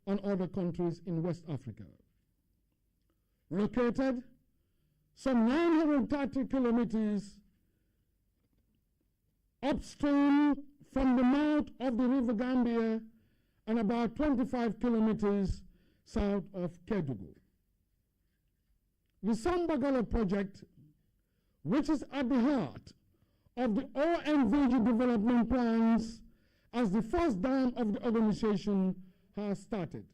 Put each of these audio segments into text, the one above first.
and other countries in West Africa. Located some 930 kilometers upstream from the mouth of the River Gambia and about 25 kilometers south of Kedugu. The Sambagala project, which is at the heart of the ONVG development plans as the first dam of the organization, has started.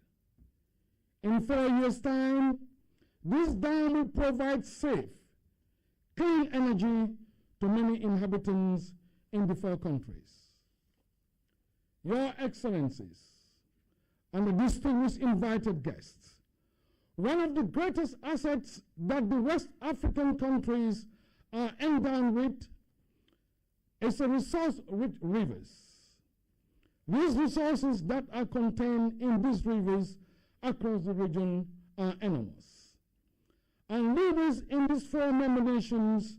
In 4 years' time, this dam will provide safe, clean energy to many inhabitants in the 4 countries. Your Excellencies and the distinguished invited guests, one of the greatest assets that the West African countries are endowed with is a resource-rich rivers. These resources that are contained in these rivers across the region are enormous. And leaders in these 4 member nations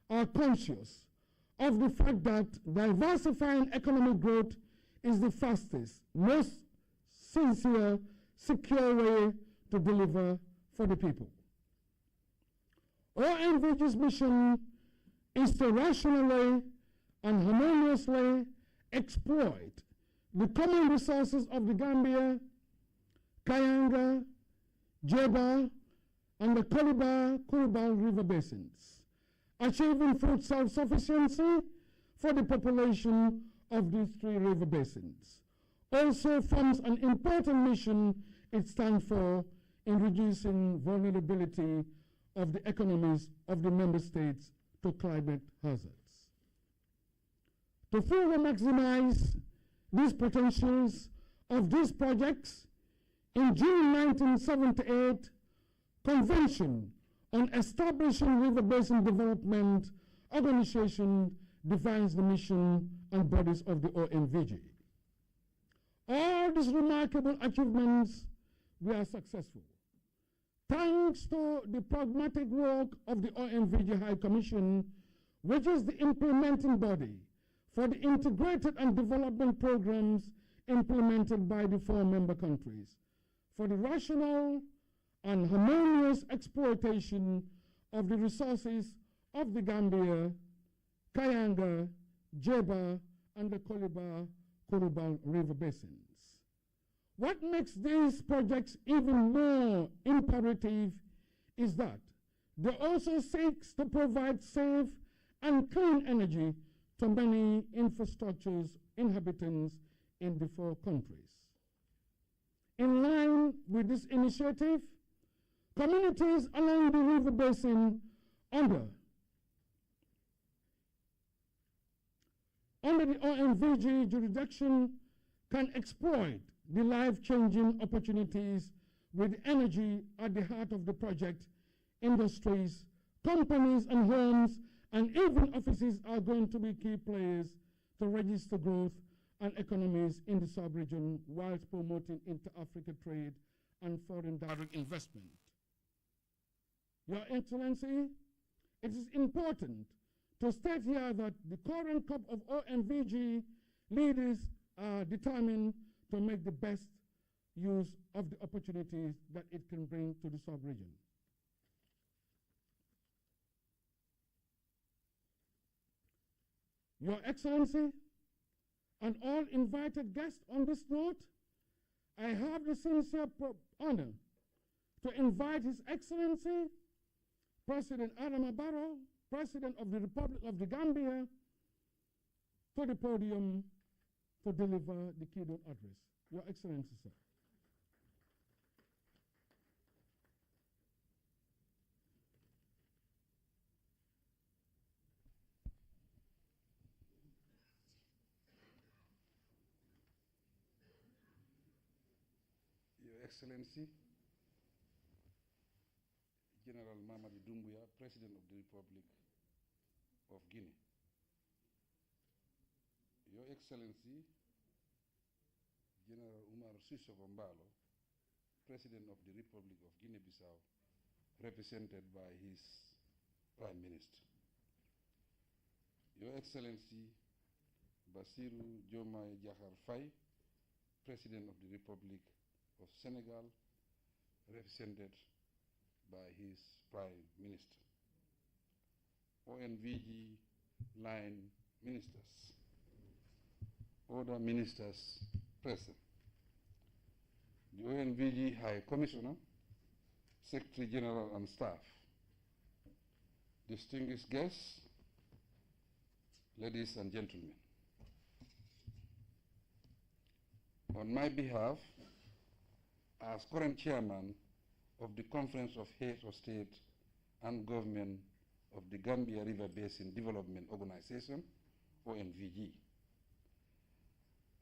are conscious of the fact that diversifying economic growth is the fastest, most sincere, secure way to deliver for the people. ONVG's mission is to rationally and harmoniously exploit the common resources of the Gambia, Kayanga, Jeba, and the Kurubal River basins, achieving food self-sufficiency for the population of these 3 river basins. Also forms an important mission it stands for in reducing vulnerability of the economies of the member states to climate hazards. To further maximize these potentials of these projects, in June 1978, Convention on Establishing River Basin Development Organization defines the mission and bodies of the ONVG. All these remarkable achievements were successful, thanks to the pragmatic work of the ONVG High Commission, which is the implementing body for the integrated and development programs implemented by the 4 member countries, for the rational and harmonious exploitation of the resources of the Gambia, Kayanga, Jeba, and the Kurubal River basins. What makes these projects even more imperative is that they also seek to provide safe and clean energy to many infrastructures inhabitants in the 4 countries. In line with this initiative, communities along the river basin under the ONVG jurisdiction can exploit the life-changing opportunities with energy at the heart of the project. Industries, companies and homes, and even offices are going to be key players to register growth and economies in the sub-region whilst promoting inter-Africa trade and foreign direct investment. Your Excellency, it is important to state here that the current crop of ONVG leaders are determined to make the best use of the opportunities that it can bring to the sub-region. Your Excellency, and all invited guests on this note, I have the sincere honor to invite His Excellency, President Adama Barrow, President of the Republic of the Gambia, to the podium to deliver the keynote address. Your Excellency, sir. Your Excellency, General Mamadi Doumbouya, President of the Republic of Guinea. Your Excellency, General Umar Sissoco Embalo, President of the Republic of Guinea-Bissau, represented by his Prime Minister. Your Excellency, Bassirou Diomaye Diakhar Faye, President of the Republic of Senegal, represented by his Prime Minister. ONVG line ministers, other ministers present, the ONVG High Commissioner, Secretary General and staff, distinguished guests, ladies and gentlemen. On my behalf, as current chairman of the Conference of Heads of State and Government of the Gambia River Basin Development Organization, ONVG,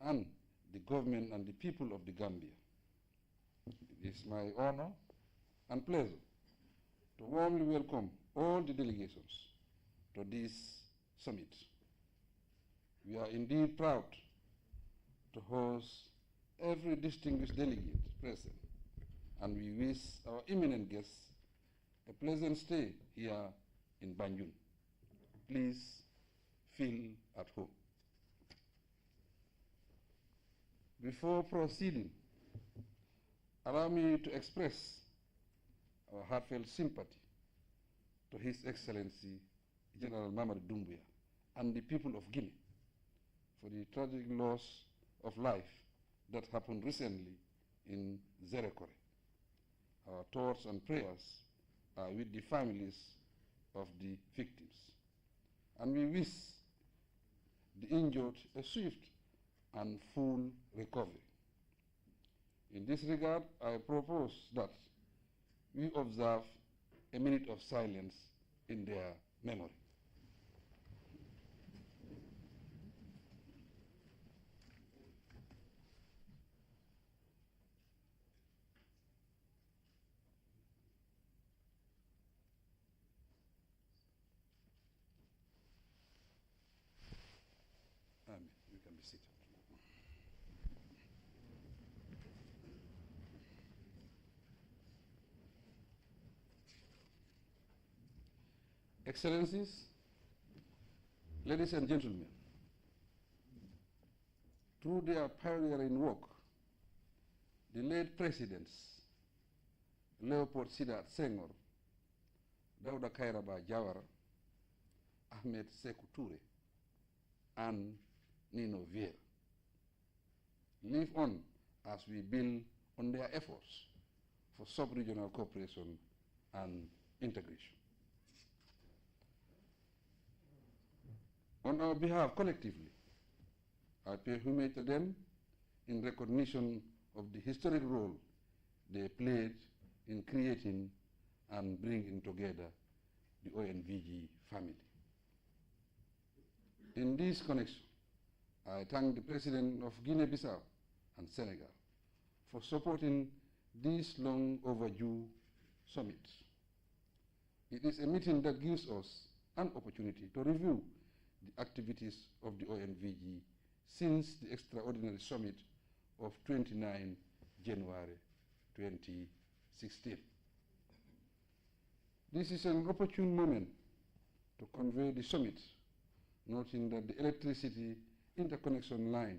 and the government and the people of the Gambia, it is my honor and pleasure to warmly welcome all the delegations to this summit. We are indeed proud to host every distinguished delegate present, and we wish our eminent guests a pleasant stay here in Banjul. Please feel at home. Before proceeding, allow me to express our heartfelt sympathy to His Excellency General Mamadou Doumbouya and the people of Guinea for the tragic loss of life that happened recently in Zerekore. Our thoughts and prayers are with the families of the victims, and we wish the injured a swift and full recovery. In this regard, I propose that we observe a minute of silence in their memory. Amen. You can be seated. Excellencies, ladies and gentlemen, through their pioneering work, the late presidents Leopold Sédar Senghor, Dawda Kairaba Jawara, Ahmed Sékou Touré, and Nino Vieira live on as we build on their efforts for sub-regional cooperation and integration. On our behalf, collectively, I pay homage to them in recognition of the historic role they played in creating and bringing together the ONVG family. In this connection, I thank the President of Guinea-Bissau and Senegal for supporting this long overdue summit. It is a meeting that gives us an opportunity to review the activities of the ONVG since the extraordinary summit of 29 January 2016. This is an opportune moment to convey the summit, noting that the electricity interconnection line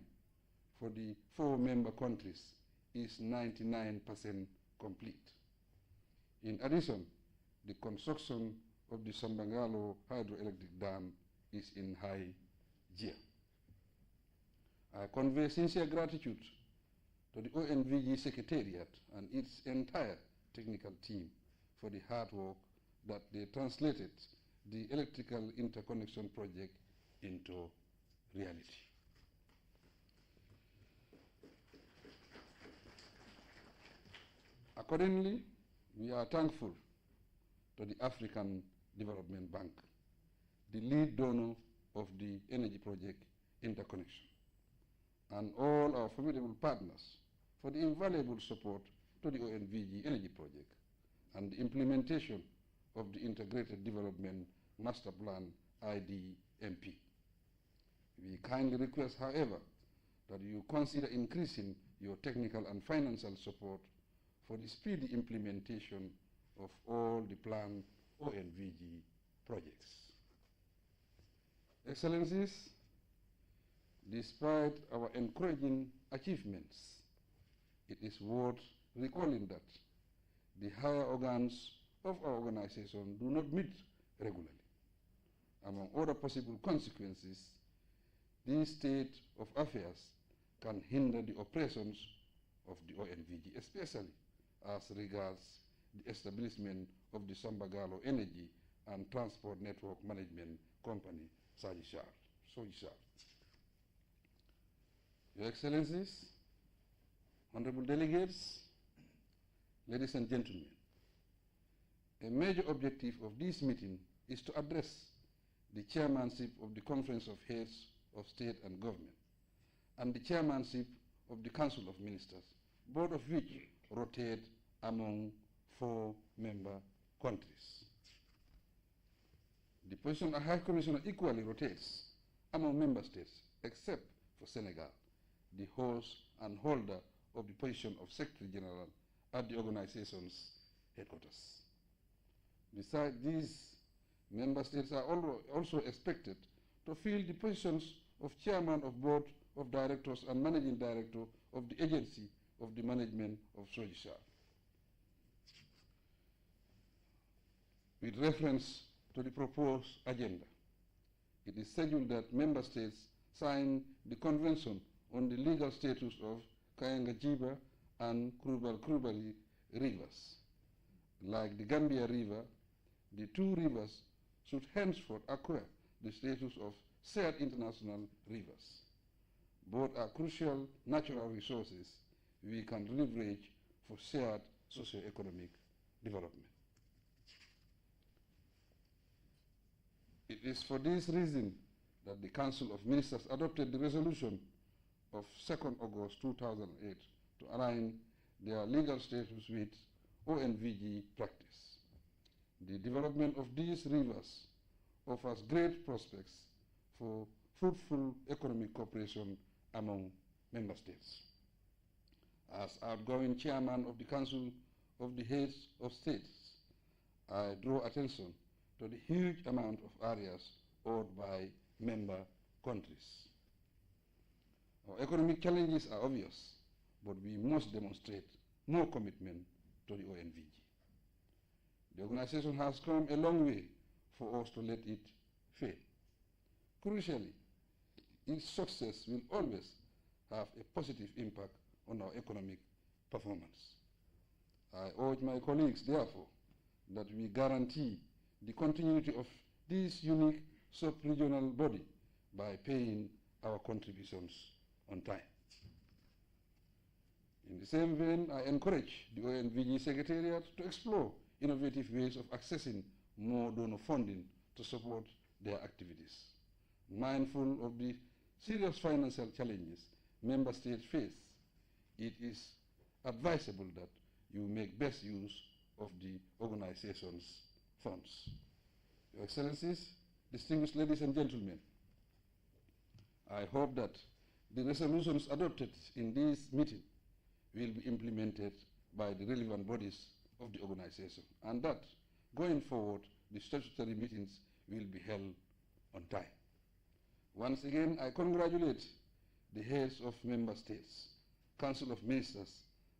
for the 4 member countries is 99% complete. In addition, the construction of the Sambangalo hydroelectric dam is in high gear. I convey sincere gratitude to the ONVG Secretariat and its entire technical team for the hard work that they translated the electrical interconnection project into reality. Accordingly, we are thankful to the African Development Bank, the lead donor of the energy project interconnection, and all our formidable partners for the invaluable support to the ONVG energy project and the implementation of the Integrated Development Master Plan, IDMP. We kindly request, however, that you consider increasing your technical and financial support for the speedy implementation of all the planned ONVG projects. Excellencies, despite our encouraging achievements It is worth recalling that the higher organs of our organization do not meet regularly. Among other possible consequences, this state of affairs can hinder the operations of the ONVG, especially as regards the establishment of the Sambagalo Energy and Transport Network Management Company, Sojishar. Your Excellencies, honorable delegates, ladies and gentlemen, a major objective of this meeting is to address the chairmanship of the Conference of Heads of State and Government and the chairmanship of the Council of Ministers, both of which rotate among 4 member countries. The position of High Commissioner equally rotates among member states, except for Senegal, the host and holder of the position of Secretary General at the organization's headquarters. Besides these, member states are also expected to fill the positions of Chairman of Board of Directors and Managing Director of the Agency of the Management of Sojishar. With reference to the proposed agenda, it is scheduled that member states sign the Convention on the legal status of Kayanga-Jiba and Krubal-Krubali rivers. Like the Gambia River, the 2 rivers should henceforth acquire the status of shared international rivers. Both are crucial natural resources we can leverage for shared socio-economic development. It is for this reason that the Council of Ministers adopted the resolution of 2nd August 2008 to align their legal status with ONVG practice. The development of these rivers offers great prospects for fruitful economic cooperation among member states. As outgoing chairman of the Council of the Heads of States, I draw attention to the huge amount of areas owned by member countries. Our economic challenges are obvious, but we must demonstrate more commitment to the ONVG. The organization has come a long way for us to let it fail. Crucially, its success will always have a positive impact on our economic performance. I urge my colleagues, therefore, that we guarantee the continuity of this unique sub-regional body by paying our contributions on time. In the same vein, I encourage the ONVG Secretariat to explore innovative ways of accessing more donor funding to support their activities. Mindful of the serious financial challenges member states face, it is advisable that you make best use of the organization's funds. Your Excellencies, distinguished ladies and gentlemen, I hope that the resolutions adopted in this meeting will be implemented by the relevant bodies of the organization, and that going forward, the statutory meetings will be held on time. Once again, I congratulate the heads of member states, Council of Ministers,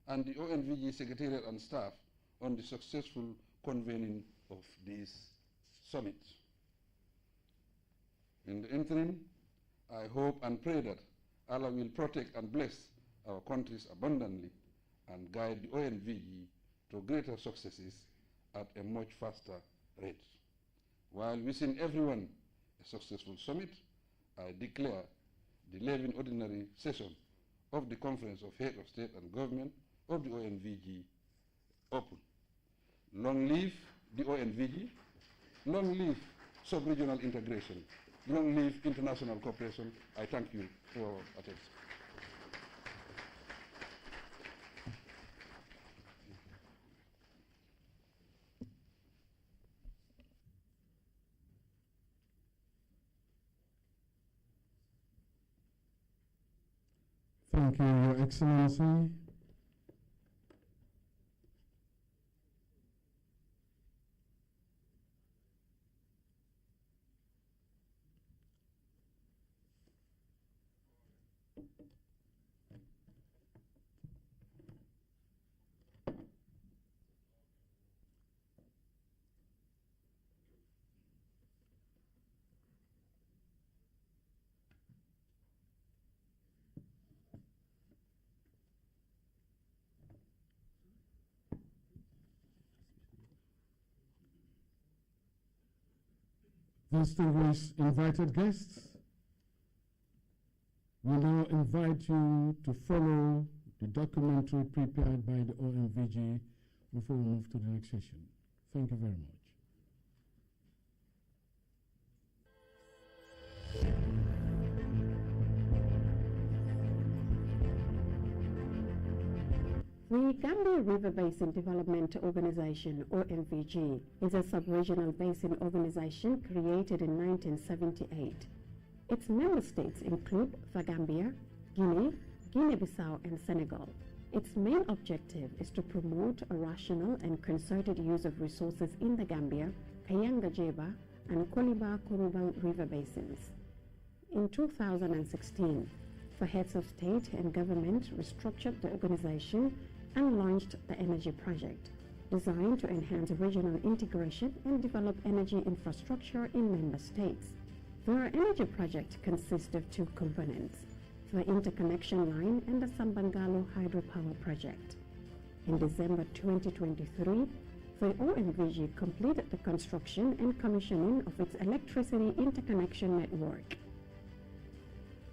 and the ONVG Secretariat and staff on the successful convening of this summit. In the interim, I hope and pray that Allah will protect and bless our countries abundantly and guide the ONVG to greater successes at a much faster rate. While wishing everyone a successful summit, I declare the 11th ordinary session of the Conference of Heads of State and Government of the ONVG open. Long live the ONVG, long live sub-regional integration, long live international cooperation. I thank you for your attention. Thank you, Your Excellency. Distinguished invited guests, we now invite you to follow the documentary prepared by the OMVG before we move to the next session. Thank you very much. The Gambia River Basin Development Organization, OMVG, is a sub-regional basin organization created in 1978. Its member states include the Gambia, Guinea, Guinea-Bissau, and Senegal. Its main objective is to promote a rational and concerted use of resources in the Gambia, Kayanga-Jeba, and Koliba-Kurubang River basins. In 2016, the heads of state and government restructured the organization and launched the Energy Project, designed to enhance regional integration and develop energy infrastructure in member states. The Energy Project consists of two components, the interconnection line and the Sambangalo hydropower project. In December 2023, the OMVG completed the construction and commissioning of its electricity interconnection network.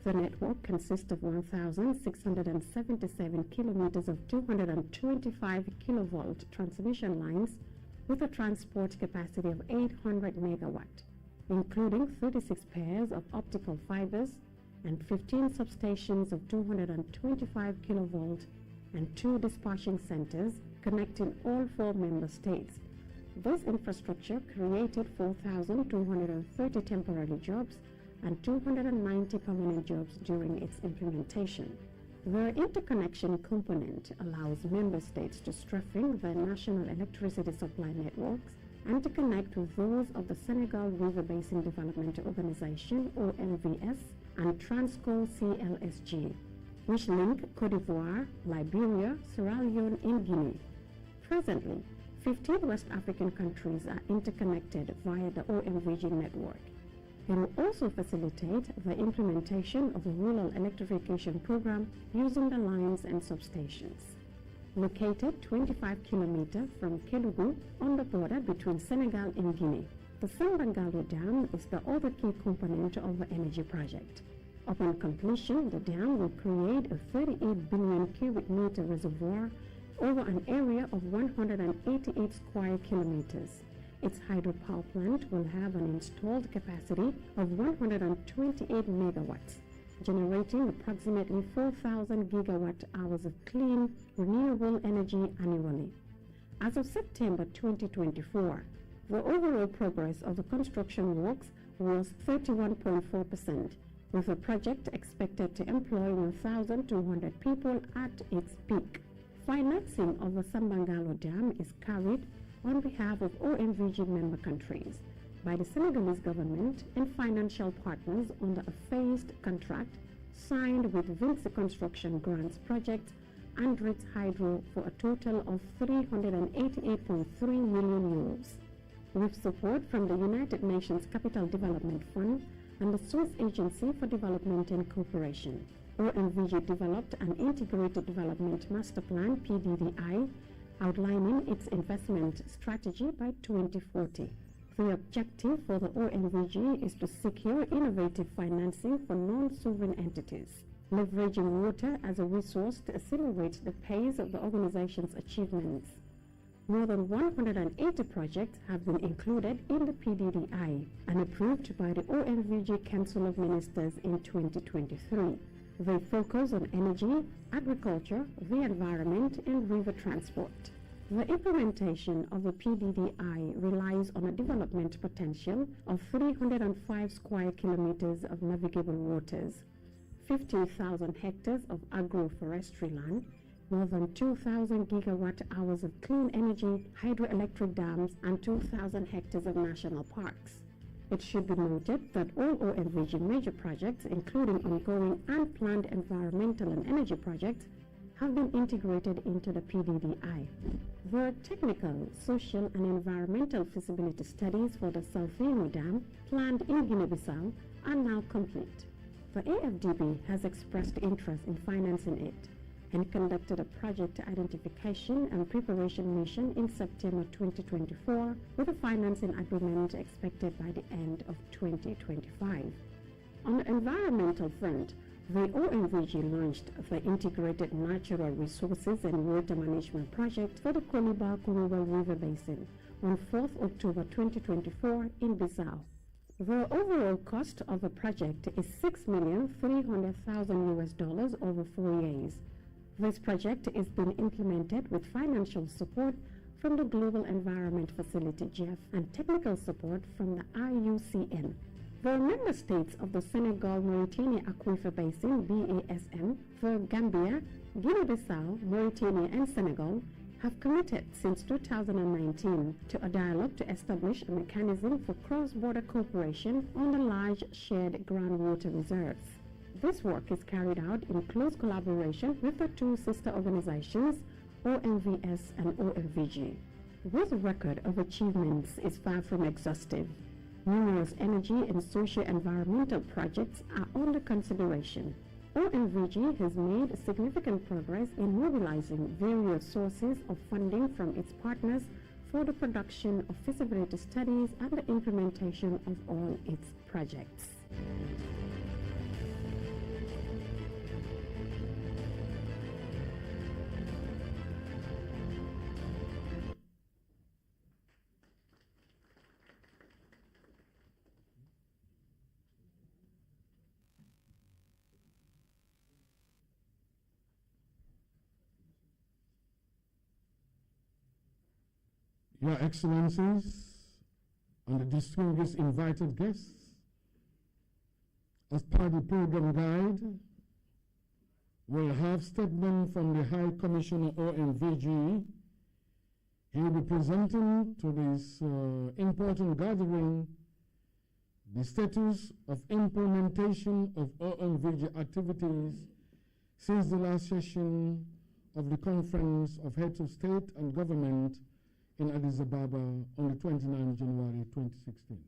The network consists of 1,677 kilometers of 225 kilovolt transmission lines with a transport capacity of 800 megawatt, including 36 pairs of optical fibers and 15 substations of 225 kilovolt and 2 dispatching centers connecting all 4 member states. This infrastructure created 4,230 temporary jobs and 290 permanent jobs during its implementation. The interconnection component allows member states to strengthen their national electricity supply networks and to connect with those of the Senegal River Basin Development Organization, OMVS, and Transco CLSG, which link Côte d'Ivoire, Liberia, Sierra Leone, and Guinea. Presently, 15 West African countries are interconnected via the OMVG network. It will also facilitate the implementation of a rural electrification program using the lines and substations. Located 25 kilometers from Kédougou on the border between Senegal and Guinea, the Sambangalo Dam is the other key component of the Energy Project. Upon completion, the dam will create a 38 billion cubic meter reservoir over an area of 188 square kilometers. Its hydropower plant will have an installed capacity of 128 megawatts, generating approximately 4,000 gigawatt hours of clean, renewable energy annually. As of September 2024, the overall progress of the construction works was 31.4%, with the project expected to employ 1,200 people at its peak. Financing of the Sambangalo Dam is carried on behalf of OMVG member countries by the Senegalese government and financial partners under a phased contract signed with Vinci Construction Grants Project and Ritz Hydro for a total of 388.3 million euros. With support from the United Nations Capital Development Fund and the Swiss Agency for Development and Cooperation, OMVG developed an Integrated Development Master Plan, PDDI, outlining its investment strategy by 2040. The objective for the OMVG is to secure innovative financing for non-sovereign entities, leveraging water as a resource to accelerate the pace of the organization's achievements. More than 180 projects have been included in the PDDI and approved by the OMVG Council of Ministers in 2023. They focus on energy, agriculture, the environment, and river transport. The implementation of the PDDI relies on a development potential of 305 square kilometers of navigable waters, 50,000 hectares of agroforestry land, more than 2,000 gigawatt hours of clean energy hydroelectric dams, and 2,000 hectares of national parks. It should be noted that all OMVG major projects, including ongoing and planned environmental and energy projects, have been integrated into the PDDI. The technical, social, and environmental feasibility studies for the Salfino Dam, planned in Guinea-Bissau, are now complete. The AFDB has expressed interest in financing it, and conducted a project identification and preparation mission in September 2024 with a financing agreement expected by the end of 2025. On the environmental front, the OMVG launched the Integrated Natural Resources and Water Management Project for the Koliba-Kuruba River Basin on 4th October 2024 in Bissau. The overall cost of the project is $6,300,000 over 4 years. This project is being implemented with financial support from the Global Environment Facility (GEF) and technical support from the IUCN. The member states of the Senegal-Mauritania Aquifer Basin (BASM), the Gambia, Guinea-Bissau, Mauritania and Senegal have committed since 2019 to a dialogue to establish a mechanism for cross-border cooperation on the large shared groundwater reserves. This work is carried out in close collaboration with the two sister organizations, OMVS and OMVG. This record of achievements is far from exhaustive. Numerous energy and socio-environmental projects are under consideration. OMVG has made significant progress in mobilizing various sources of funding from its partners for the production of feasibility studies and the implementation of all its projects. Your Excellencies and the distinguished invited guests, as part of the program guide, we'll have statement from the High Commissioner OMVG. He will be presenting to this important gathering the status of implementation of OMVG activities since the last session of the Conference of Heads of State and Government in Addis Ababa on the 29th January 2016.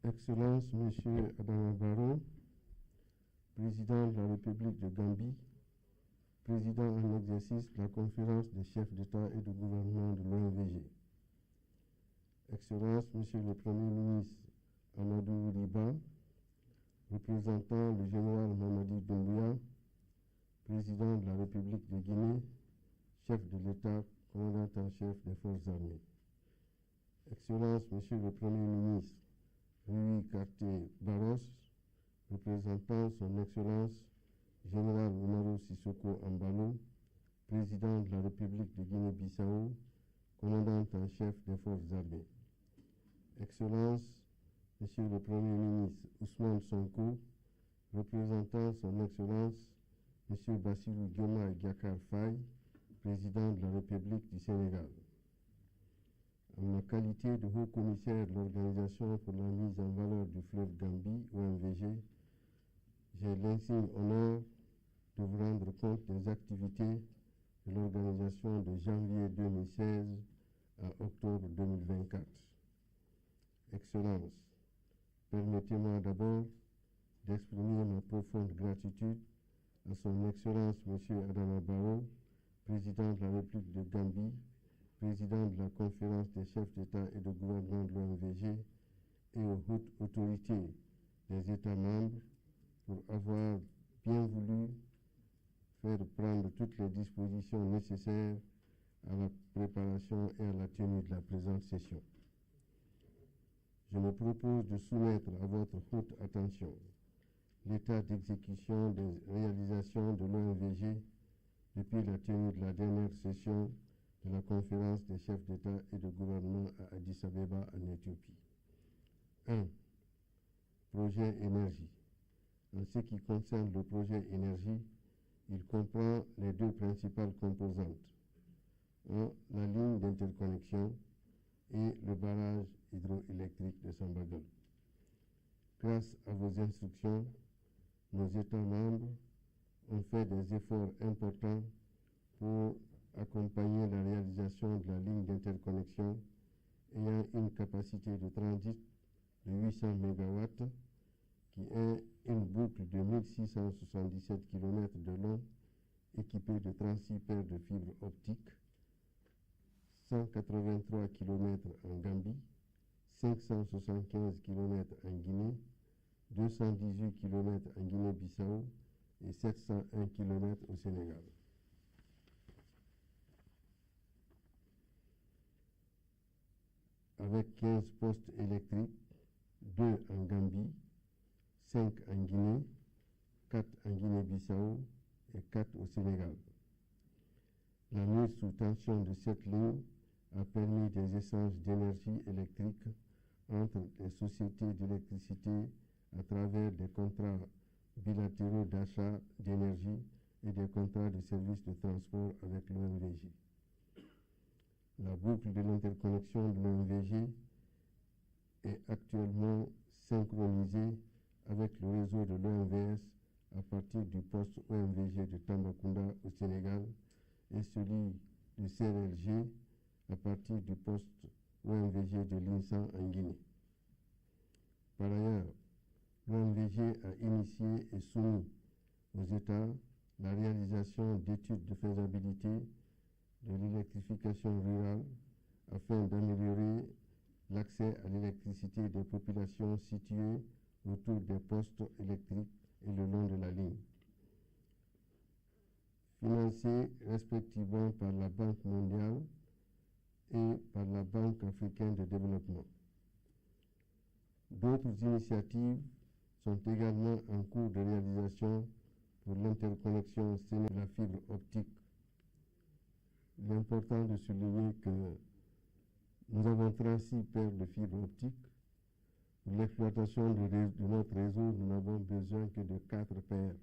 Excellence, Monsieur Adama Barrow, Président de la République de Gambie, Président en exercice de la Conférence des chefs d'État et de gouvernement de l'OMVG. Excellence, Monsieur le Premier ministre Amadou Riba, représentant le général Mamadi Doumbouya, Président de la République de Guinée, chef de l'État, commandant en chef des forces armées. Excellence, Monsieur le Premier ministre Rui Cartier-Barros, représentant son Excellence Général Umaru Sissoko Ambalo, Président de la République de Guinée-Bissau, commandant en chef des forces armées. Excellence, Monsieur le Premier ministre Ousmane Sonko, représentant son Excellence Monsieur Bassirou Diomaye Diakhar Faye, Président de la République du Sénégal. En ma qualité de haut-commissaire de l'Organisation pour la mise en valeur du fleuve Gambie, OMVG, j'ai l'insigne honneur de vous rendre compte des activités de l'organisation de janvier 2016 à octobre 2024. Excellence, permettez-moi d'abord d'exprimer ma profonde gratitude à son Excellence M. Adama Barrow, Président de la République de Gambie, Président de la Conférence des chefs d'État et de gouvernement de l'OMVG et aux hautes autorités des États membres pour avoir bien voulu faire prendre toutes les dispositions nécessaires à la préparation et à la tenue de la présente session. Je me propose de soumettre à votre haute attention l'état d'exécution des réalisations de l'OMVG depuis la tenue de la dernière session de la conférence des chefs d'État et de gouvernement à Addis Abeba en Éthiopie. 1. Projet énergie. En ce qui concerne le projet énergie, il comprend les deux principales composantes. la ligne d'interconnexion et le barrage hydroélectrique de Sambagal. Grâce à vos instructions, nos États membres ont fait des efforts importants pour accompagner la réalisation de la ligne d'interconnexion ayant une capacité de transit de 800 MW, qui est une boucle de 1677 km de long équipée de 36 paires de fibres optiques, 183 km en Gambie, 575 km en Guinée, 218 km en Guinée-Bissau et 701 km au Sénégal. Avec 15 postes électriques, 2 en Gambie, 5 en Guinée, 4 en Guinée-Bissau et 4 au Sénégal. La mise sous tension de cette ligne a permis des échanges d'énergie électrique entre les sociétés d'électricité à travers des contrats bilatéraux d'achat d'énergie et des contrats de services de transport avec l'OMVG. La boucle de l'interconnexion de l'OMVG est actuellement synchronisée avec le réseau de l'OMVS à partir du poste OMVG de Tambacounda au Sénégal et celui du CRLG à partir du poste OMVG de l'INSA en Guinée. Par ailleurs, l'OMVG a initié et soumis aux États la réalisation d'études de faisabilité de l'électrification rurale afin d'améliorer l'accès à l'électricité des populations situées autour des postes électriques et le long de la ligne. Financés respectivement par la Banque mondiale et par la Banque africaine de développement. D'autres initiatives sont également en cours de réalisation pour l'interconnexion de la fibre optique. Il est important de souligner que nous avons 36 paires de fibres optiques. Pour l'exploitation de notre réseau, nous n'avons besoin que de 4 paires.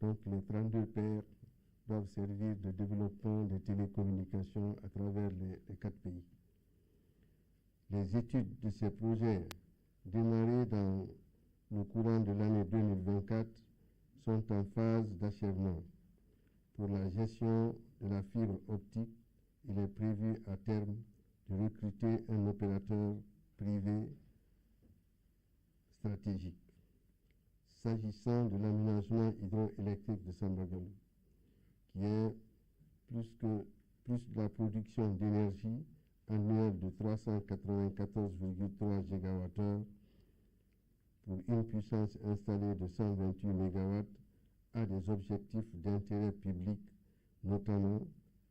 Donc les 32 paires doivent servir de développement des télécommunications à travers les 4 pays. Les études de ces projets démarrés dans le courant de l'année 2024 sont en phase d'achèvement. Pour la gestion de la fibre optique, il est prévu à terme de recruter un opérateur privé stratégique. S'agissant de l'aménagement hydroélectrique de Sambagal, qui est plus de la production d'énergie annuelle de 394,3 GWh pour une puissance installée de 128 MW, a des objectifs d'intérêt public, notamment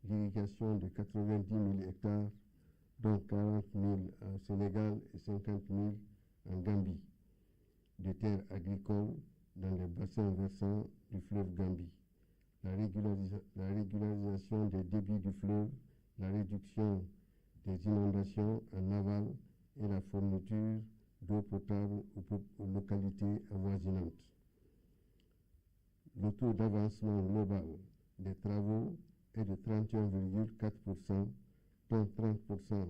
l'irrigation de 90 000 hectares, dont 40 000 au Sénégal et 50 000 en Gambie, des terres agricoles dans les bassins versants du fleuve Gambie, la régularisation des débits du fleuve, la réduction des inondations en aval et la fourniture d'eau potable aux localités avoisinantes. Le taux d'avancement global des travaux est de 31,4%, dont 30% pour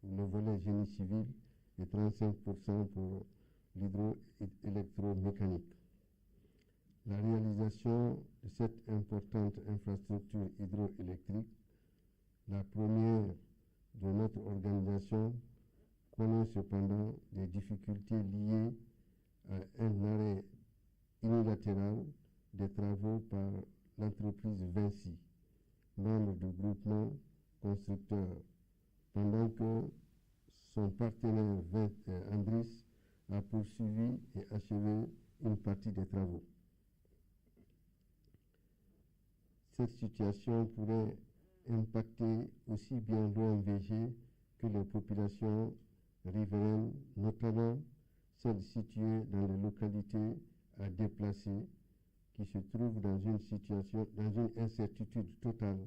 le volet génie civil et 35% pour l'hydroélectromécanique. La réalisation de cette importante infrastructure hydroélectrique, la première de notre organisation, connaît cependant des difficultés liées à un arrêt unilatéral des travaux par l'entreprise Vinci, membre du groupement constructeur, pendant que son partenaire Andris a poursuivi et achevé une partie des travaux. Cette situation pourrait impacter aussi bien l'OMVG que les populations riveraines, notamment celles situées dans les localités à déplacer, qui se trouvent dans une incertitude totale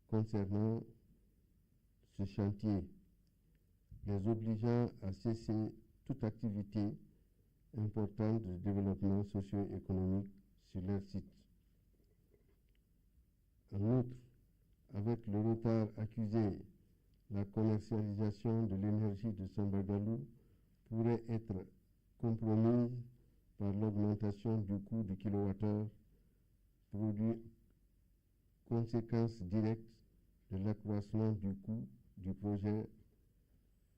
concernant ce chantier, les obligeant à cesser toute activité importante de développement socio-économique sur leur site. En outre, avec le retard accusé, la commercialisation de l'énergie de Sambagalu pourrait être compromise par l'augmentation du coût du kilowattheure, produit conséquence directe de l'accroissement du coût du projet,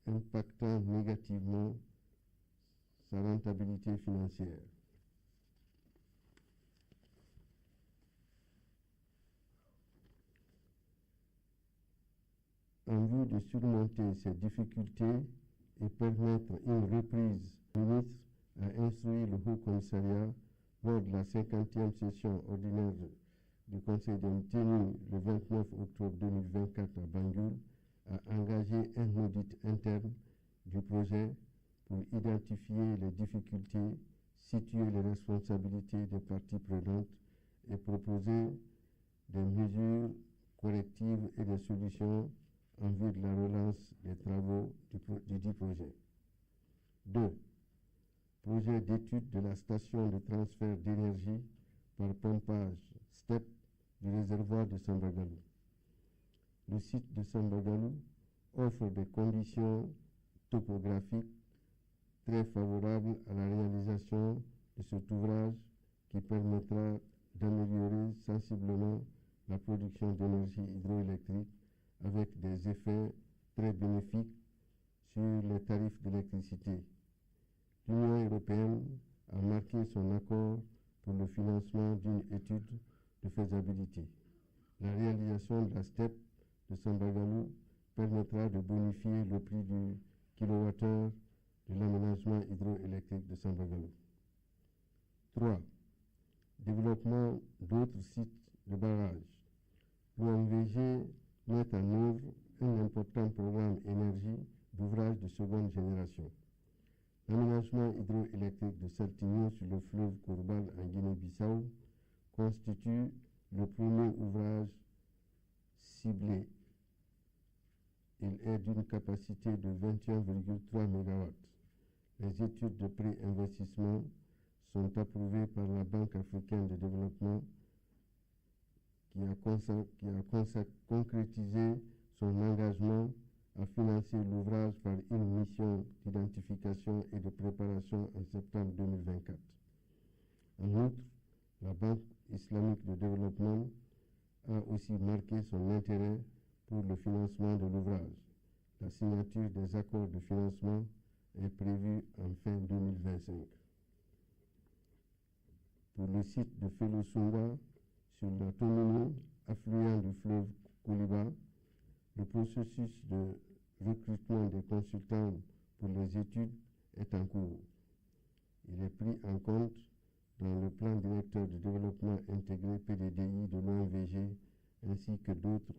impactant négativement sa rentabilité financière. En vue de surmonter ces difficultés et permettre une reprise, le ministre a instruit le Haut Commissariat lors de la 50e session ordinaire du Conseil tenu le 29 octobre 2024 à Banjul à engager un audit interne du projet pour identifier les difficultés, situer les responsabilités des parties prenantes et proposer des mesures correctives et des solutions en vue de la relance des travaux du dit projet. 2. Projet d'étude de la station de transfert d'énergie par pompage STEP du réservoir de Sambagalu. Le site de Sambagalu offre des conditions topographiques très favorables à la réalisation de cet ouvrage qui permettra d'améliorer sensiblement la production d'énergie hydroélectrique avec des effets très bénéfiques sur les tarifs d'électricité. L'Union européenne a marqué son accord pour le financement d'une étude de faisabilité. La réalisation de la STEP de Sambagalu permettra de bonifier le prix du kilowattheure de l'aménagement hydroélectrique de Sambagalu. 3. Développement d'autres sites de barrage. L'OMVG met en œuvre un important programme énergie d'ouvrages de seconde génération. L'aménagement hydroélectrique de Saltigno sur le fleuve Kourbal en Guinée-Bissau constitue le premier ouvrage ciblé. Il est d'une capacité de 21,3 MW. Les études de pré-investissement sont approuvées par la Banque africaine de développement qui a concrétisé son engagement à financer l'ouvrage par une mission d'identification et de préparation en septembre 2024. En outre, la Banque islamique de développement a aussi marqué son intérêt pour le financement de l'ouvrage. La signature des accords de financement est prévue en fin 2025. Pour le site de Felosunga, sur la Tomini, affluent du fleuve Kouliba, le processus de recrutement des consultants pour les études est en cours. Il est pris en compte dans le plan directeur de développement intégré PDDI de l'OMVG ainsi que d'autres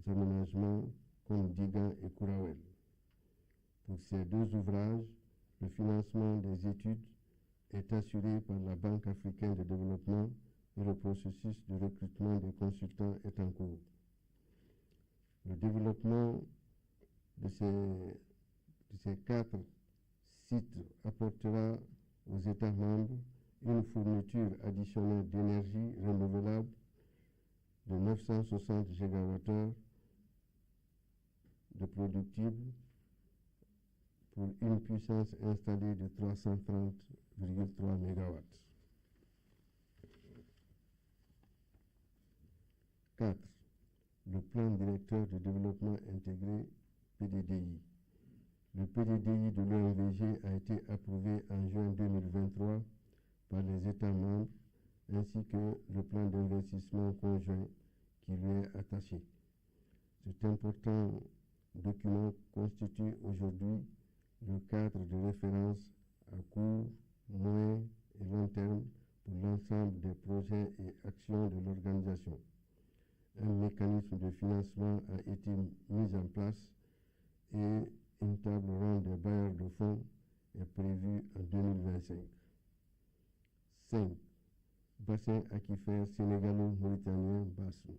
aménagements comme Digan et Kourawel. Pour ces deux ouvrages, le financement des études est assuré par la Banque africaine de développement et le processus de recrutement des consultants est en cours. Le développement de ces 4 sites apportera aux États membres une fourniture additionnelle d'énergie renouvelable de 960 GWh de productible pour une puissance installée de 330,3 MW. 4. Le plan directeur de développement intégré PDDI. Le PDDI de l'OMVG a été approuvé en juin 2023 par les États membres ainsi que le plan d'investissement conjoint qui lui est attaché. Cet important document constitue aujourd'hui le cadre de référence à court, moyen et long terme pour l'ensemble des projets et actions de l'organisation. Un mécanisme de financement a été mis en place et une table ronde des bailleurs de fonds est prévue en 2025. 5. Bassin aquifère sénégalo-mauritanien BASM.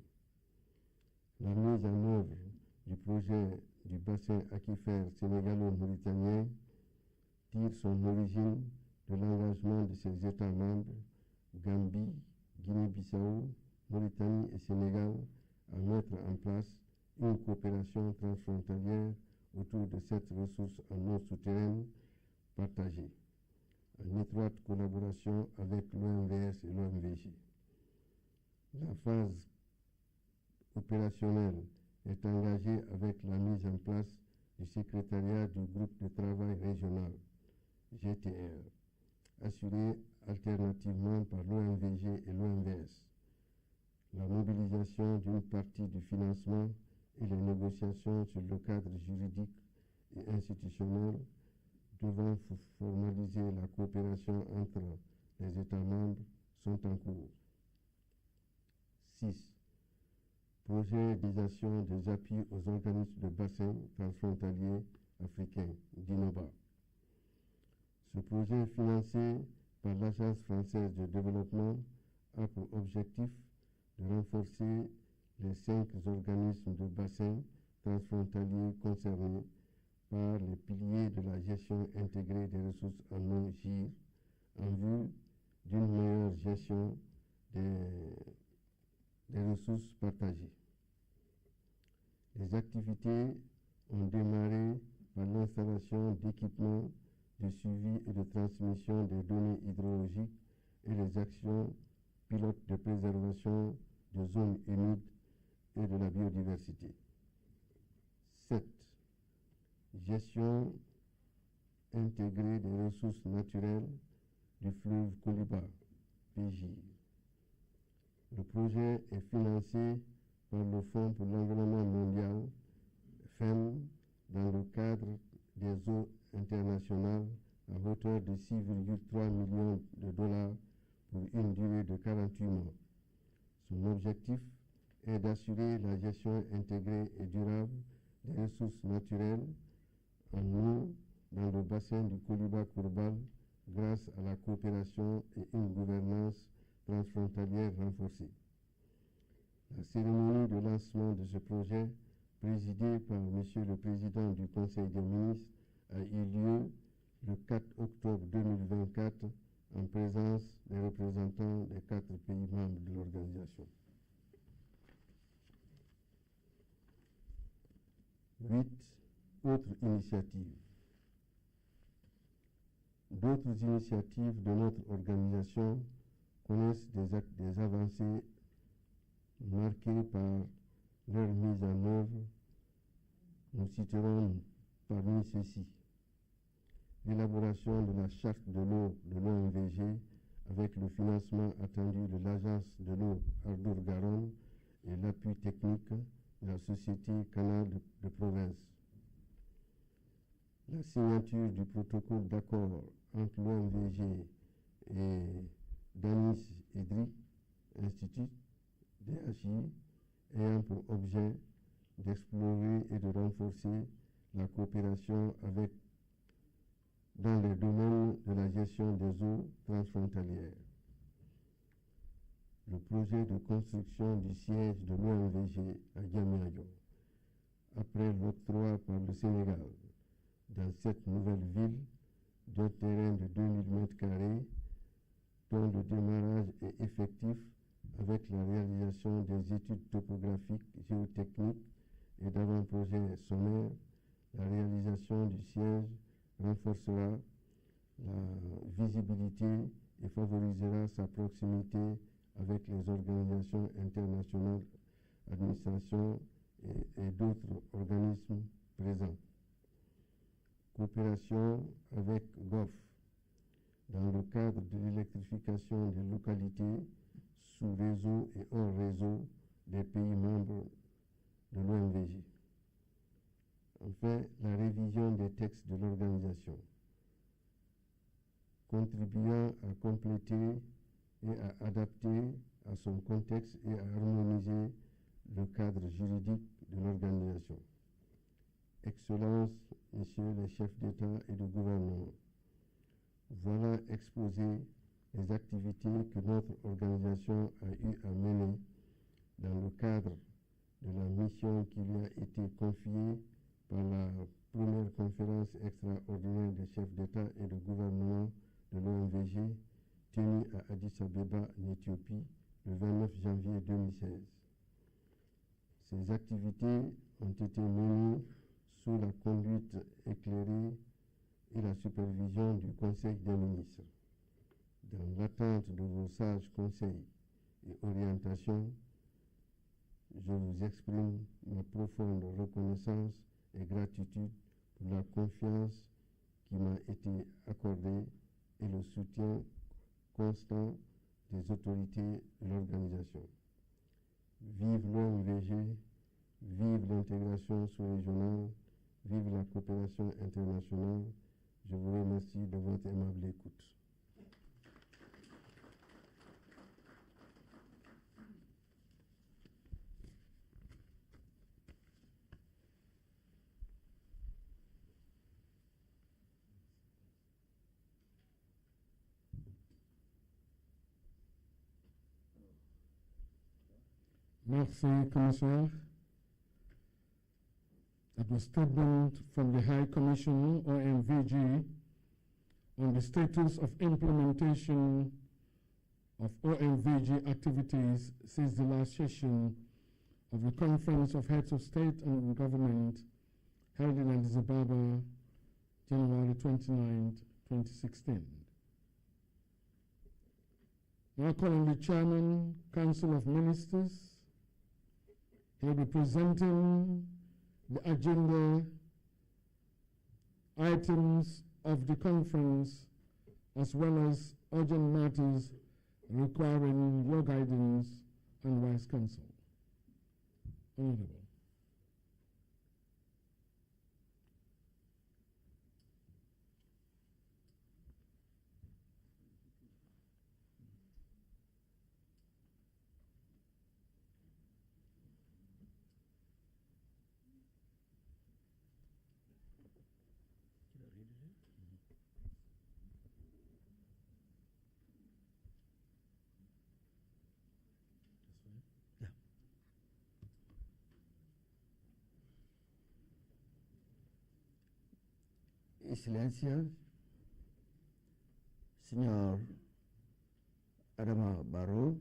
La mise en œuvre du projet du bassin aquifère sénégalo-mauritanien tire son origine de l'engagement de ses États membres, Gambie, Guinée-Bissau, Mauritanie et Sénégal, à mettre en place une coopération transfrontalière autour de cette ressource en eau souterraine partagée, en étroite collaboration avec l'OMVS et l'OMVJ. La phase opérationnelle est engagée avec la mise en place du secrétariat du groupe de travail régional, GTR, assuré alternativement par l'OMVG et l'OMVS. La mobilisation d'une partie du financement et les négociations sur le cadre juridique et institutionnel devant formaliser la coopération entre les États membres sont en cours. 6. Projet d'utilisation des appuis aux organismes de bassin transfrontaliers africains, DINOBA. Ce projet financé par l'Agence française de développement a pour objectif de renforcer les 5 organismes de bassin transfrontaliers concernés par les piliers de la gestion intégrée des ressources en eau GIR en vue d'une meilleure gestion des ressources partagées. Les activités ont démarré par l'installation d'équipements de suivi et de transmission des données hydrologiques et les actions pilotes de préservation de zones humides et de la biodiversité. 7. Gestion intégrée des ressources naturelles du fleuve Kouliba, PJ. Le projet est financé par le Fonds pour l'environnement mondial, FEM, dans le cadre des eaux internationales à hauteur de 6,3 millions de dollars pour une durée de 48 mois. Son objectif est d'assurer la gestion intégrée et durable des ressources naturelles en eau dans le bassin du Kouliba-Kourbal grâce à la coopération et une gouvernance transfrontalière renforcée. La cérémonie de lancement de ce projet, présidée par M. le Président du Conseil des ministres, a eu lieu le 4 octobre 2024 en présence des représentants des 4 pays membres de l'organisation. 8. Autres initiatives. D'autres initiatives de notre organisation connaissent des avancées marquées par leur mise en œuvre. Nous citerons parmi ceux-ci l'élaboration de la charte de l'eau de l'OMVG avec le financement attendu de l'agence de l'eau Ardour-Garonne et l'appui technique de la société Canal de Provence. La signature du protocole d'accord entre l'OMVG et Danis Idri Institute, DHI, ayant pour objet d'explorer et de renforcer la coopération dans les domaines de la gestion des eaux transfrontalières. Le projet de construction du siège de l'OMVG à Diamniadio, après l'octroi par le Sénégal dans cette nouvelle ville d'un terrain de 2000 m², dont le démarrage est effectif avec la réalisation des études topographiques, géotechniques et d'avant-projet sommaire. La réalisation du siège renforcera la visibilité et favorisera sa proximité avec les organisations internationales, administrations et d'autres organismes présents. Coopération avec GOF dans le cadre de l'électrification des localités sous réseau et hors réseau des pays membres de l'OMVG. Enfin, la révision des textes de l'organisation, contribuant à compléter et à adapter à son contexte et à harmoniser le cadre juridique de l'organisation. Excellences, Messieurs les chefs d'État et de gouvernement, voilà exposé les activités que notre organisation a eu à mener dans le cadre de la mission qui lui a été confiée par la première conférence extraordinaire des chefs d'État et de gouvernement de l'OMVG tenue à Addis Abeba, en Éthiopie, le 29 janvier 2016. Ces activités ont été menées sous la conduite éclairée et la supervision du Conseil des ministres. Dans l'attente de vos sages conseils et orientations, je vous exprime ma profonde reconnaissance et gratitude pour la confiance qui m'a été accordée et le soutien constant des autorités de l'organisation. Vive l'OMVG, vive l'intégration sous-régionale, vive la coopération internationale. Je vous remercie de votre aimable écoute. Merci, Commissioner. That was statement from the High Commission, OMVG, on the status of implementation of OMVG activities since the last session of the Conference of Heads of State and Government held in Addis Ababa, January 29, 2016. Now calling the Chairman, Council of Ministers. He'll be presenting the agenda items of the conference as well as urgent matters requiring your guidance and wise counsel. Honorable. Excelência, Senhor Adama Barrow,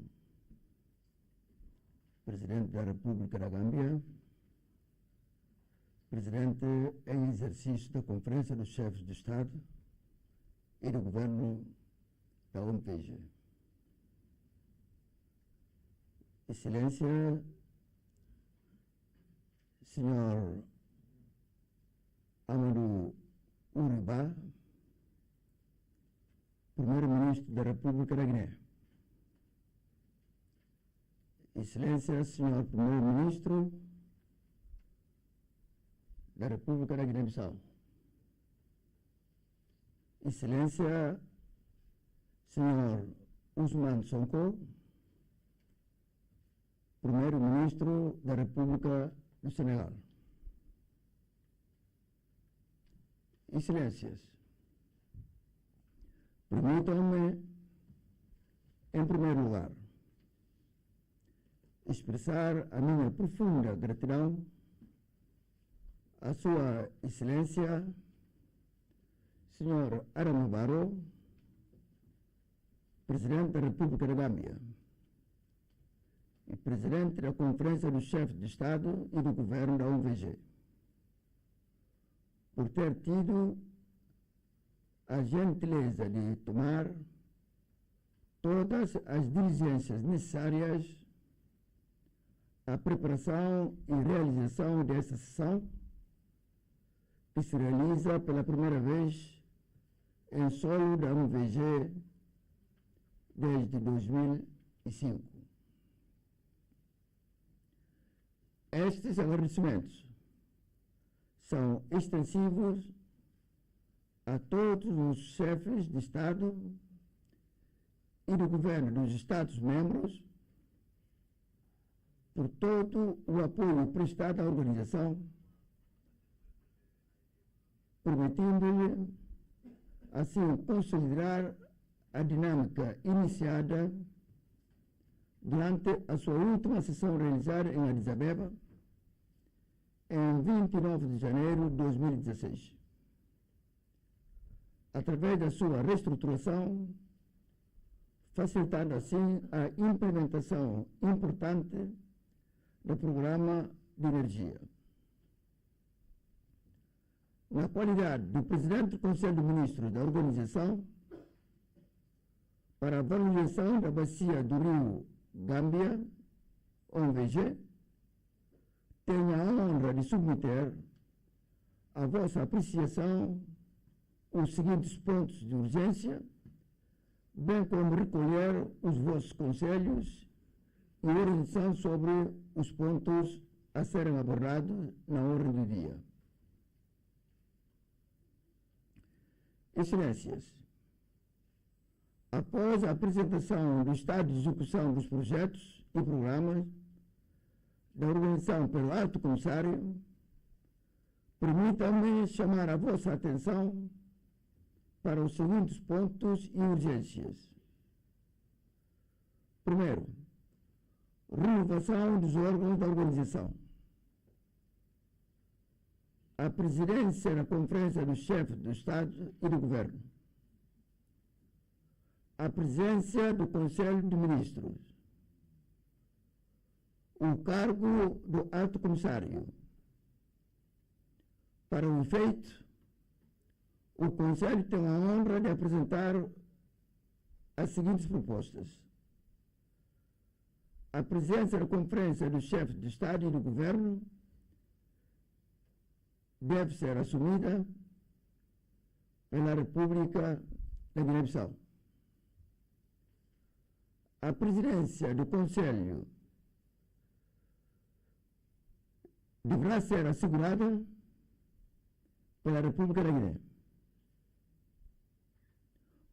Presidente da República da Gâmbia, Presidente em exercício da Conferência dos Chefes de Estado e do Governo da OMVG. Excelência, Senhor Amadou Uriba, Primeiro-Ministro da República da Guiné. Excelência, Senhor Primeiro-Ministro da República da Guiné-Bissau. Excelência, Senhor Ousmane Sonko, Primeiro-Ministro da República do Senegal. Excelências, permitam-me, em primeiro lugar, expressar a minha profunda gratidão à Sua Excelência, Sr. Adama Barrow, Presidente da República da Gâmbia e Presidente da Conferência dos Chefes de Estado e do Governo da OMVG, por ter tido a gentileza de tomar todas as diligências necessárias à preparação e realização dessa sessão, que se realiza pela primeira vez em solo da OMVG desde 2005. Estes agradecimentos são extensivos a todos os chefes de Estado e do governo dos Estados-membros por todo o apoio prestado à organização, permitindo-lhe assim consolidar a dinâmica iniciada durante a sua última sessão realizada em Addis Abeba, em 29 de janeiro de 2016. Através da sua reestruturação, facilitando assim a implementação importante do programa de Energia. Na qualidade de Presidente do Conselho de Ministros da Organização, para a valorização da bacia do Rio Gâmbia, OMVG, tenho a honra de submeter à vossa apreciação os seguintes pontos de urgência, bem como recolher os vossos conselhos e orientação sobre os pontos a serem abordados na ordem do dia. Excelências, após a apresentação do estado de execução dos projetos e programas da organização pelo Alto Comissário, permitam-me chamar a vossa atenção para os seguintes pontos e urgências. Primeiro, renovação dos órgãos da organização. A presidência na Conferência dos Chefes do Estado e do Governo. A presidência do Conselho de Ministros. O cargo do Alto Comissário. Para o efeito, o Conselho tem a honra de apresentar as seguintes propostas. A presidência da Conferência dos Chefes de Estado e do Governo deve ser assumida pela República da Guiné-Bissau. A presidência do Conselho deverá ser assegurada pela República da Guiné.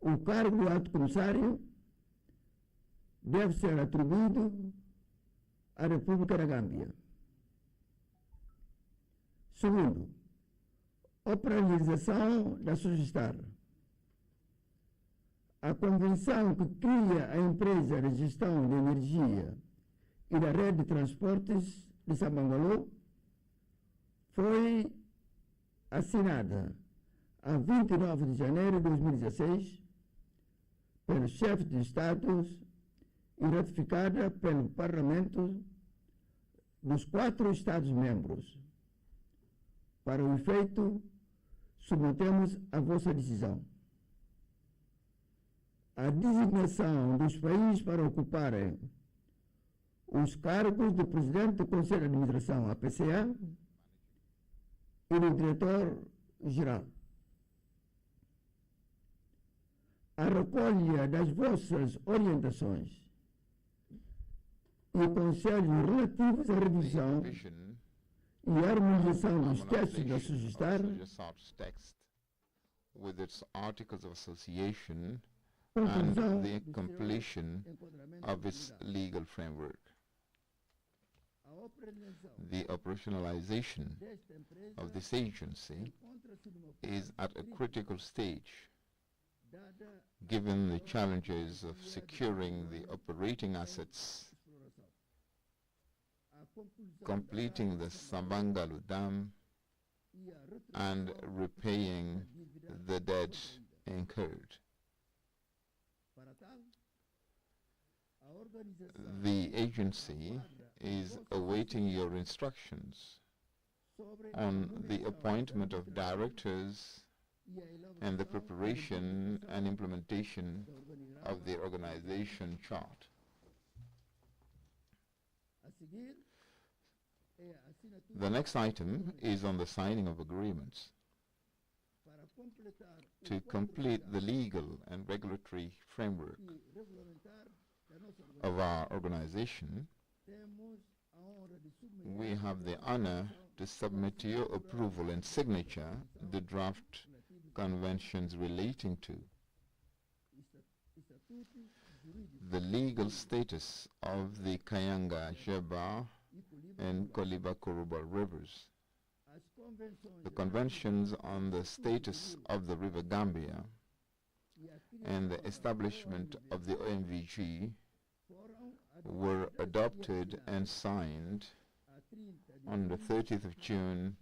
O cargo do Alto Comissário deve ser atribuído à República da Gâmbia. Segundo, operacionalização da SUGESTAR. A convenção que cria a empresa de gestão de energia e da rede de transportes de Sabangalô foi assinada a 29 de janeiro de 2016 pelos chefes de Estados e ratificada pelo Parlamento dos 4 Estados-membros. Para o efeito, submetemos a vossa decisão. A designação dos países para ocuparem os cargos de Presidente do Conselho de Administração, APCA, e do Diretor-Geral. A recolha das vossas orientações e conselhos relativos à revisão e harmonização dos textos da SUGESTAR with its articles of association and the completion of its legal framework. The operationalization of this agency is at a critical stage, given the challenges of securing the operating assets, completing the Sabangalô Dam, and repaying the debt incurred. The agency is awaiting your instructions on the appointment of directors and the preparation and implementation of the organization chart. The next item is on the signing of agreements. To complete the legal and regulatory framework of our organization, we have the honor to submit to your approval and signature the draft conventions relating to the legal status of the Kayanga, Jeba, and Koliba-Koroba rivers, the conventions on the status of the River Gambia, and the establishment of the OMVG were adopted and signed on the 30th of June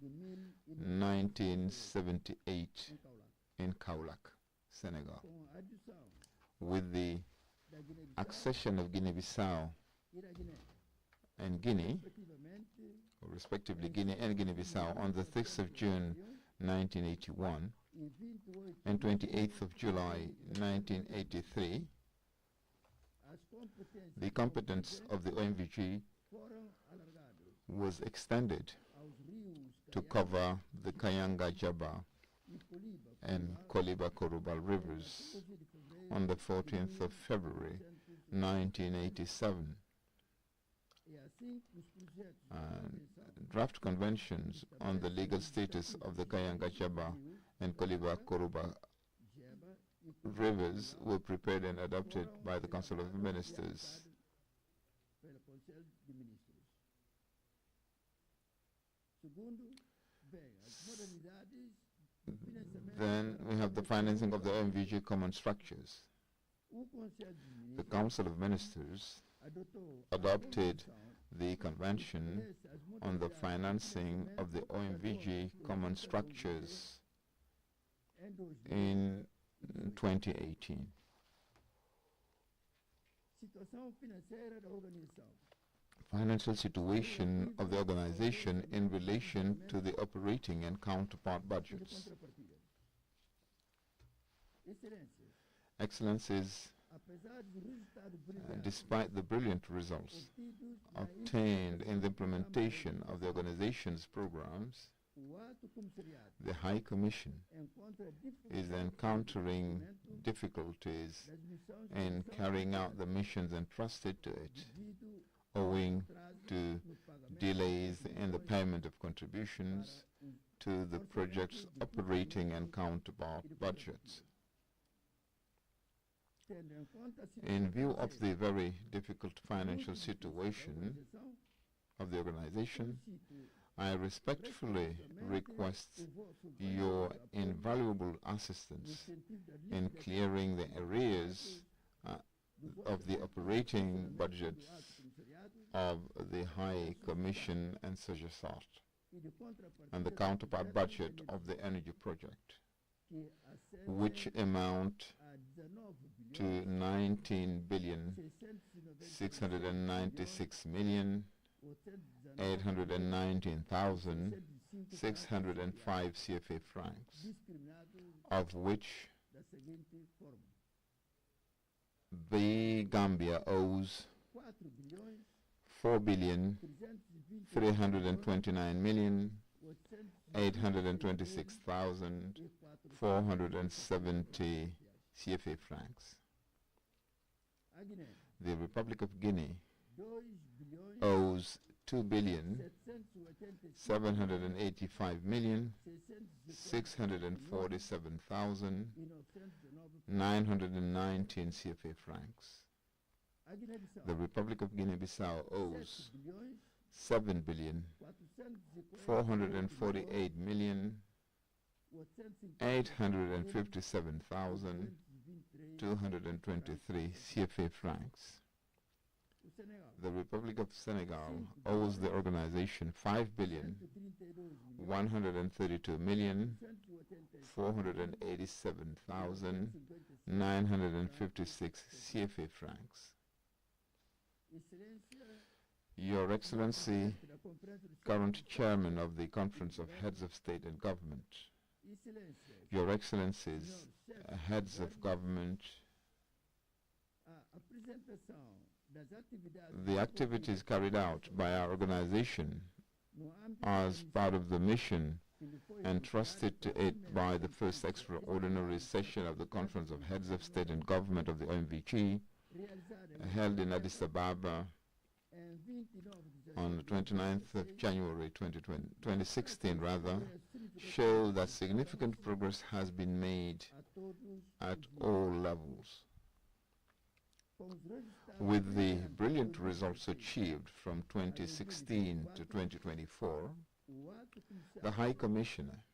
1978 in Kaolack, Senegal. With the accession of Guinea-Bissau and Guinea, or respectively Guinea and Guinea-Bissau, on the 6th of June 1981 and 28th of July 1983, the competence of the OMVG was extended to cover the Kayanga-Jaba and Koliba-Korubal rivers on the 14th of February 1987. Draft conventions on the legal status of the Kayanga-Jaba and Koliba-Koruba rivers were prepared and adopted by the Council of Ministers. Then we have the financing of the OMVG common structures. The Council of Ministers adopted the Convention on the financing of the OMVG common structures in 2018. Financial situation of the organization in relation to the operating and counterpart budgets. Excellencies, despite the brilliant results obtained in the implementation of the organization's programs, the High Commission is encountering difficulties in carrying out the missions entrusted to it, owing to delays in the payment of contributions to the project's operating and counterpart budgets. In view of the very difficult financial situation of the organization, I respectfully request your invaluable assistance in clearing the arrears of the operating budgets of the High Commission and Sejasart and the counterpart budget of the energy project, which amount to 19,696,819,605 CFA francs, of which the Gambia owes 4,329,826,470 CFA francs. The Republic of Guinea owes 2,785,647,919 CFA francs. The Republic of Guinea-Bissau owes 7,488,857,223 CFA francs. The Republic of Senegal owes the organization 5,132,487,956 CFA francs. Your Excellency, current Chairman of the Conference of Heads of State and Government, Your Excellencies, Heads of Government, the activities carried out by our organization as part of the mission entrusted to it by the first extraordinary session of the Conference of Heads of State and Government of the OMVG, held in Addis Ababa on the 29th of January 2016, show that significant progress has been made at all levels. With the brilliant results achieved from 2016 to 2024, the High Commissioner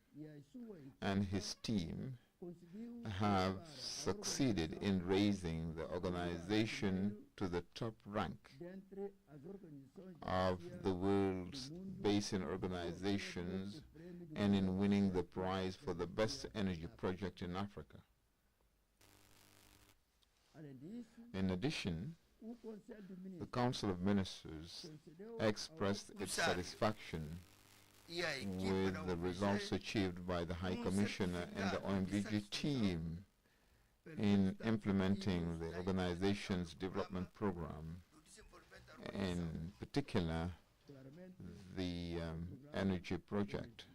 and his team have succeeded in raising the organization to the top rank of the world's basin organizations and in winning the prize for the best energy project in Africa. In addition, The Council of Ministers expressed its satisfaction with the results achieved by the High Commissioner and the OMVG team in implementing the organization's development program, in particular the energy project.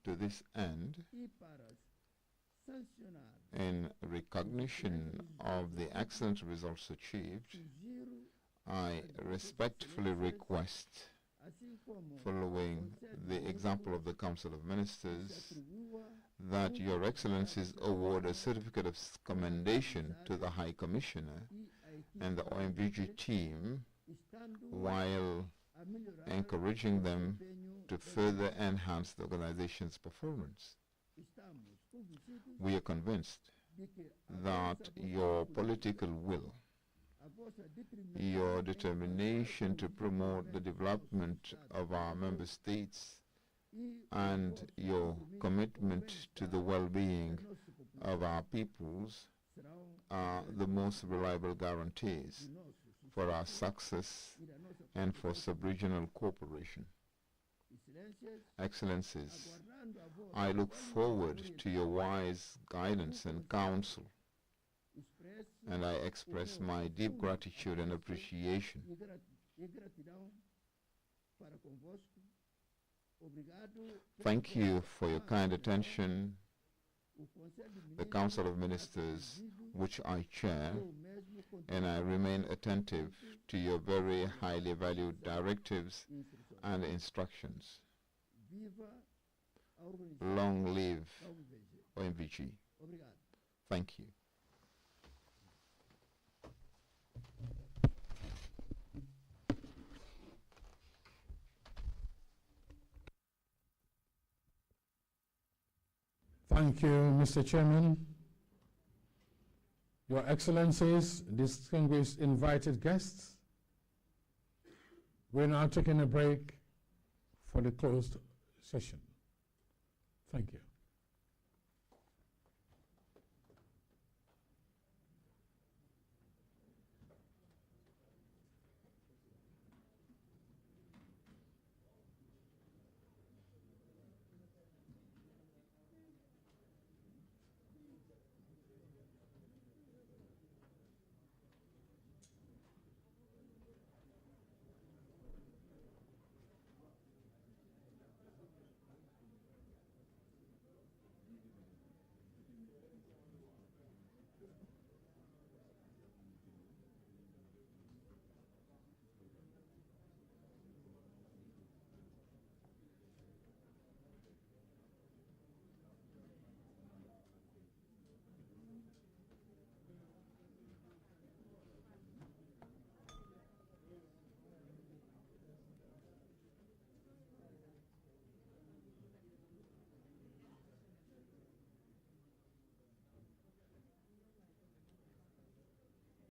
To this end, in recognition of the excellent results achieved, I respectfully request, following the example of the Council of Ministers, that Your Excellencies award a certificate of commendation to the High Commissioner and the OMVG team, while encouraging them to further enhance the organization's performance. We are convinced that your political will, your determination to promote the development of our member states, and your commitment to the well-being of our peoples are the most reliable guarantees for our success and for sub-regional cooperation. Excellencies, I look forward to your wise guidance and counsel, and I express my deep gratitude and appreciation. Thank you for your kind attention. The Council of Ministers, which I chair, and I remain attentive to your very highly valued directives and instructions. Long live OMVG. Thank you. Thank you, Mr. Chairman. Your Excellencies, distinguished invited guests, we're now taking a break for the closed session. Thank you.